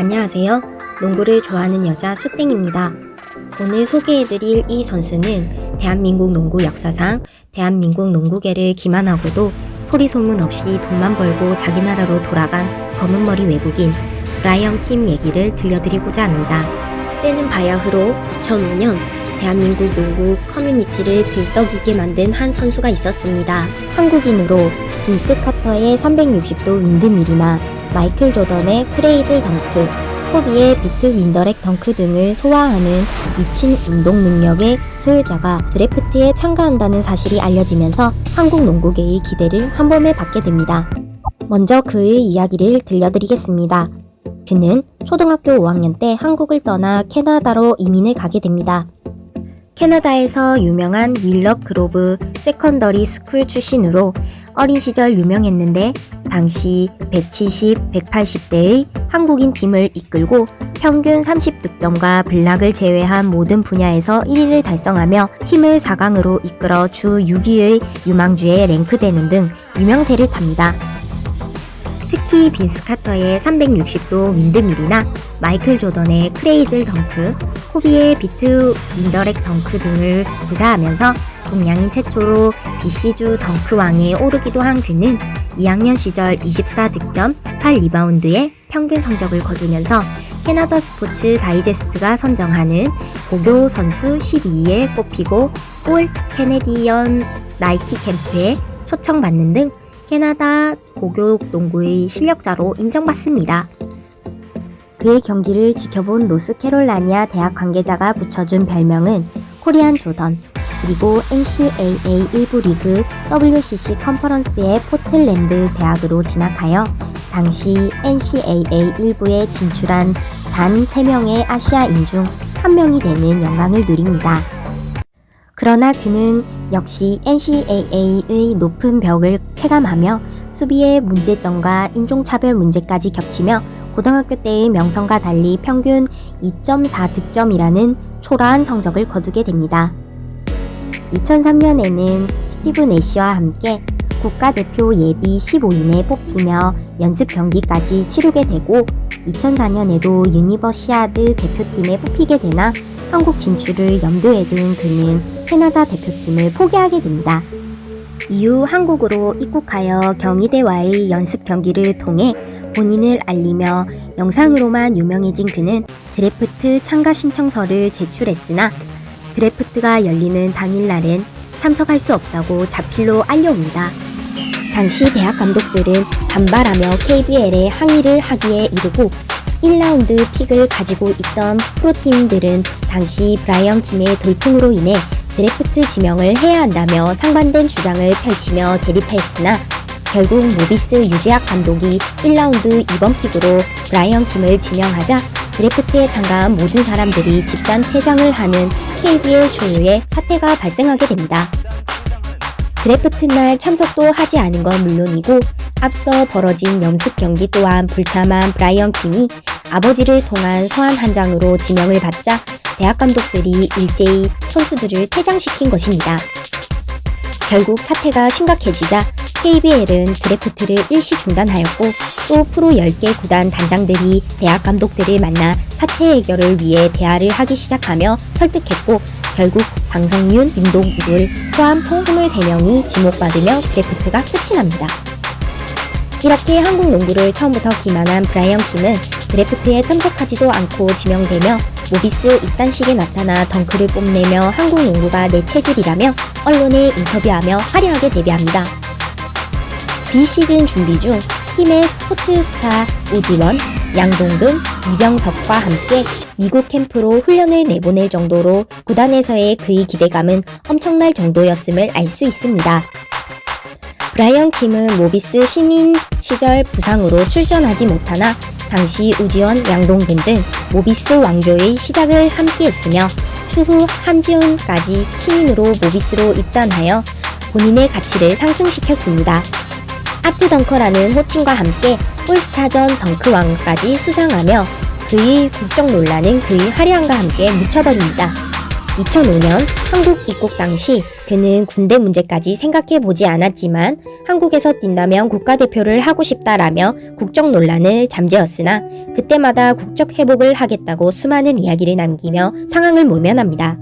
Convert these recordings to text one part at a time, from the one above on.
안녕하세요. 농구를 좋아하는 여자 수땡입니다. 오늘 소개해드릴 이 선수는 대한민국 농구 역사상 대한민국 농구계를 기만하고도 소리소문 없이 돈만 벌고 자기 나라로 돌아간 검은머리 외국인 브라이언 킴 얘기를 들려드리고자 합니다. 때는 바야흐로 2005년 대한민국 농구 커뮤니티를 들썩이게 만든 한 선수가 있었습니다. 한국인으로 빈스 카터의 360도 윈드밀이나 마이클 조던의 크레이들 덩크, 코비의 비트 윈더렉 덩크 등을 소화하는 미친 운동 능력의 소유자가 드래프트에 참가한다는 사실이 알려지면서 한국 농구계의 기대를 한 몸에 받게 됩니다. 먼저 그의 이야기를 들려드리겠습니다. 그는 초등학교 5학년 때 한국을 떠나 캐나다로 이민을 가게 됩니다. 캐나다에서 유명한 윌럭 그로브 세컨더리 스쿨 출신으로 어린 시절 유명했는데 당시 170, 180대의 한국인 팀을 이끌고 평균 30득점과 블락을 제외한 모든 분야에서 1위를 달성하며 팀을 4강으로 이끌어 주 6위의 유망주에 랭크되는 등 유명세를 탑니다. 특히 빈스 카터의 360도 윈드밀이나 마이클 조던의 크레이들 덩크, 코비의 비트 윈더렉 덩크 등을 구사하면서 동양인 최초로 BC주 덩크왕에 오르기도 한 그는 2학년 시절 24득점, 8리바운드의 평균 성적을 거두면서 캐나다 스포츠 다이제스트가 선정하는 고교 선수 12위에 꼽히고 올 캐네디언 나이키 캠프에 초청받는 등 캐나다 고교 농구의 실력자로 인정받습니다. 그의 경기를 지켜본 노스캐롤라이나 대학 관계자가 붙여준 별명은 코리안 조던, 그리고 NCAA 1부 리그 WCC 컨퍼런스의 포틀랜드 대학으로 진학하여 당시 NCAA 1부에 진출한 단 3명의 아시아인 중 1명이 되는 영광을 누립니다. 그러나 그는 역시 NCAA의 높은 벽을 체감하며 수비의 문제점과 인종차별 문제까지 겹치며 고등학교 때의 명성과 달리 평균 2.4득점이라는 초라한 성적을 거두게 됩니다. 2003년에는 스티브 내시와 함께 국가대표 예비 15인에 뽑히며 연습 경기까지 치르게 되고 2004년에도 유니버시아드 대표팀에 뽑히게 되나 한국 진출을 염두에 둔 그는 캐나다 대표팀을 포기하게 됩니다. 이후 한국으로 입국하여 경희대와의 연습 경기를 통해 본인을 알리며 영상으로만 유명해진 그는 드래프트 참가 신청서를 제출했으나 드래프트가 열리는 당일날엔 참석할 수 없다고 자필로 알려옵니다. 당시 대학 감독들은 반발하며 KBL에 항의를 하기에 이르고 1라운드 픽을 가지고 있던 프로팀들은 당시 브라이언 킴의 돌풍으로 인해 드래프트 지명을 해야 한다며 상반된 주장을 펼치며 대립했으나 결국 모비스 유재학 감독이 1라운드 2번 픽으로 브라이언 킴을 지명하자 드래프트에 참가한 모든 사람들이 집단 퇴장을 하는 KBL 초유의 사태가 발생하게 됩니다. 드래프트 날 참석도 하지 않은 건 물론이고 앞서 벌어진 연습 경기 또한 불참한 브라이언 킴이 아버지를 통한 서한 한 장으로 지명을 받자 대학 감독들이 일제히 선수들을 퇴장시킨 것입니다. 결국 사태가 심각해지자 KBL은 드래프트를 일시 중단하였고 또 프로 10개 구단 단장들이 대학 감독들을 만나 사태 해결을 위해 대화를 하기 시작하며 설득했고 결국 방성윤, 윤동국을 포함 총 23명이 지목받으며 드래프트가 끝이 납니다. 이렇게 한국 농구를 처음부터 기만한 브라이언 킴은 드래프트에 참석하지도 않고 지명되며 모비스 입단식에 나타나 덩크를 뽐내며 한국 농구가 내 체질이라며 언론에 인터뷰하며 화려하게 데뷔합니다. 비시즌 준비 중 팀의 스포츠 스타 오지원, 양동근, 이병석과 함께 미국 캠프로 훈련을 내보낼 정도로 구단에서의 그의 기대감은 엄청날 정도였음을 알 수 있습니다. 브라이언 킴은 모비스 신인 시절 부상으로 출전하지 못하나 당시 우지원, 양동근 등 모비스 왕조의 시작을 함께했으며 추후 함지훈까지 신인으로 모비스로 입단하여 본인의 가치를 상승시켰습니다. 아트 덩커라는 호칭과 함께 올스타전 덩크왕까지 수상하며 그의 국적 논란은 그의 화려함과 함께 묻혀버립니다. 2005년 한국 입국 당시 그는 군대 문제까지 생각해보지 않았지만 한국에서 뛴다면 국가대표를 하고 싶다라며 국적 논란을 잠재웠으나 그때마다 국적 회복을 하겠다고 수많은 이야기를 남기며 상황을 모면합니다.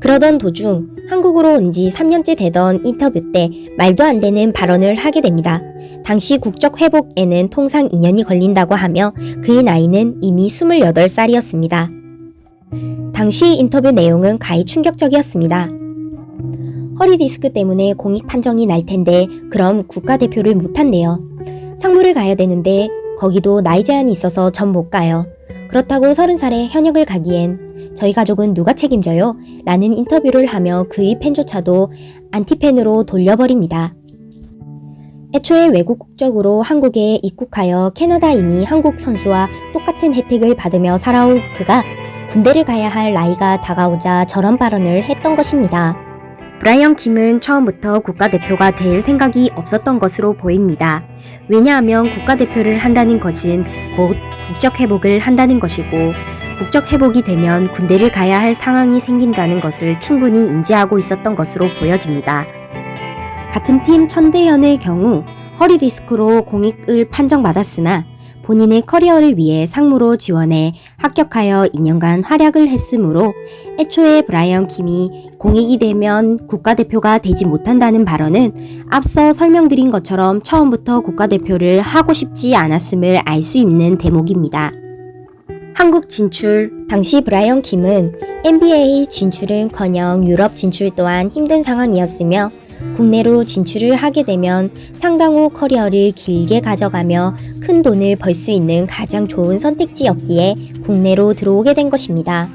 그러던 도중 한국으로 온 지 3년째 되던 인터뷰 때 말도 안 되는 발언을 하게 됩니다. 당시 국적 회복에는 통상 2년이 걸린다고 하며 그의 나이는 이미 28살이었습니다. 당시 인터뷰 내용은 가히 충격적이었습니다. 허리 디스크 때문에 공익 판정이 날 텐데 그럼 국가대표를 못한대요. 상무를 가야 되는데 거기도 나이 제한이 있어서 전 못 가요. 그렇다고 30살에 현역을 가기엔 저희 가족은 누가 책임져요? 라는 인터뷰를 하며 그의 팬조차도 안티팬으로 돌려버립니다. 애초에 외국 국적으로 한국에 입국하여 캐나다인이 한국 선수와 똑같은 혜택을 받으며 살아온 그가 군대를 가야 할 나이가 다가오자 저런 발언을 했던 것입니다. 브라이언 킴은 처음부터 국가대표가 될 생각이 없었던 것으로 보입니다. 왜냐하면 국가대표를 한다는 것은 곧 국적 회복을 한다는 것이고 국적 회복이 되면 군대를 가야 할 상황이 생긴다는 것을 충분히 인지하고 있었던 것으로 보여집니다. 같은 팀 천대현의 경우 허리 디스크로 공익을 판정받았으나 본인의 커리어를 위해 상무로 지원해 합격하여 2년간 활약을 했으므로 애초에 브라이언 킴이 공익이 되면 국가대표가 되지 못한다는 발언은 앞서 설명드린 것처럼 처음부터 국가대표를 하고 싶지 않았음을 알 수 있는 대목입니다. 한국 진출. 당시 브라이언 킴은 NBA 진출은커녕 유럽 진출 또한 힘든 상황이었으며 국내로 진출을 하게 되면 상당 후 커리어를 길게 가져가며 큰 돈을 벌 수 있는 가장 좋은 선택지였기에 국내로 들어오게 된 것입니다.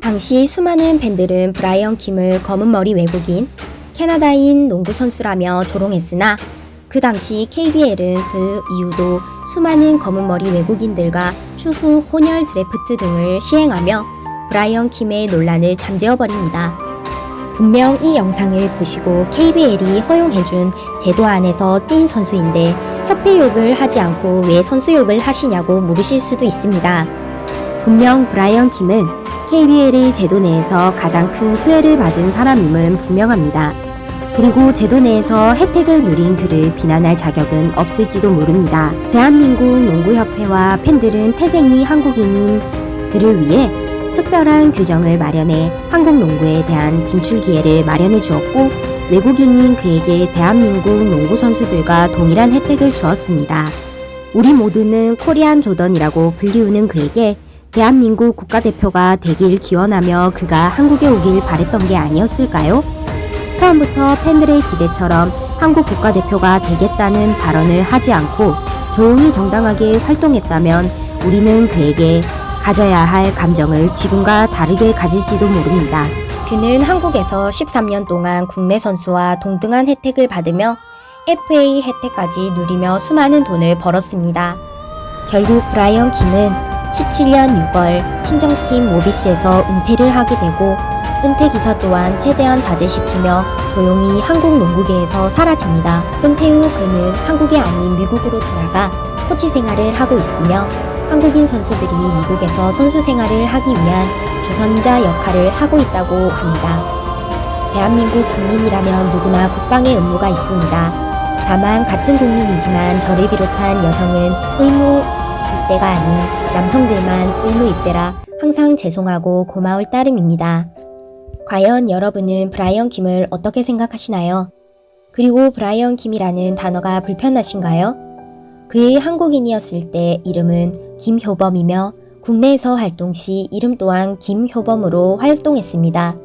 당시 수많은 팬들은 브라이언 킴을 검은머리 외국인, 캐나다인 농구 선수라며 조롱했으나 그 당시 KBL은 그 이후도 수많은 검은머리 외국인들과 추후 혼혈 드래프트 등을 시행하며 브라이언 킴의 논란을 잠재워버립니다. 분명 이 영상을 보시고 KBL이 허용해준 제도 안에서 뛴 선수인데 협회 욕을 하지 않고 왜 선수 욕을 하시냐고 물으실 수도 있습니다. 분명 브라이언 킴은 KBL의 제도 내에서 가장 큰 수혜를 받은 사람임은 분명합니다. 그리고 제도 내에서 혜택을 누린 그를 비난할 자격은 없을지도 모릅니다. 대한민국 농구협회와 팬들은 태생이 한국인인 그를 위해 특별한 규정을 마련해 한국 농구에 대한 진출 기회를 마련해 주었고 외국인인 그에게 대한민국 농구 선수들과 동일한 혜택을 주었습니다. 우리 모두는 코리안 조던이라고 불리우는 그에게 대한민국 국가대표가 되길 기원하며 그가 한국에 오길 바랬던 게 아니었을까요? 처음부터 팬들의 기대처럼 한국 국가대표가 되겠다는 발언을 하지 않고 조용히 정당하게 활동했다면 우리는 그에게 가져야 할 감정을 지금과 다르게 가질지도 모릅니다. 그는 한국에서 13년 동안 국내 선수와 동등한 혜택을 받으며 FA 혜택까지 누리며 수많은 돈을 벌었습니다. 결국 브라이언 킴은 17년 6월 친정팀 모비스에서 은퇴를 하게 되고 은퇴 기사 또한 최대한 자제시키며 조용히 한국 농구계에서 사라집니다. 은퇴 후 그는 한국이 아닌 미국으로 돌아가 코치 생활을 하고 있으며 한국인 선수들이 미국에서 선수 생활을 하기 위한 주선자 역할을 하고 있다고 합니다. 대한민국 국민이라면 누구나 국방의 의무가 있습니다. 다만 같은 국민이지만 저를 비롯한 여성은 의무 입대가 아닌 남성들만 의무 입대라 항상 죄송하고 고마울 따름입니다. 과연 여러분은 브라이언 킴을 어떻게 생각하시나요? 그리고 브라이언 킴이라는 단어가 불편하신가요? 그의 한국인이었을 때 이름은 김효범이며 국내에서 활동 시 이름 또한 김효범으로 활동했습니다.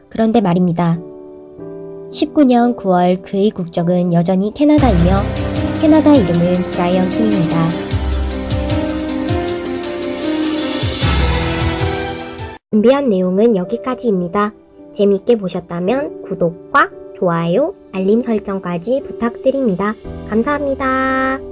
그런데 말입니다. 19년 9월 그의 국적은 여전히 캐나다이며 캐나다 이름은 브라이언 킴입니다. 준비한 내용은 여기까지입니다. 재미있게 보셨다면 구독과 좋아요, 알림 설정까지 부탁드립니다. 감사합니다.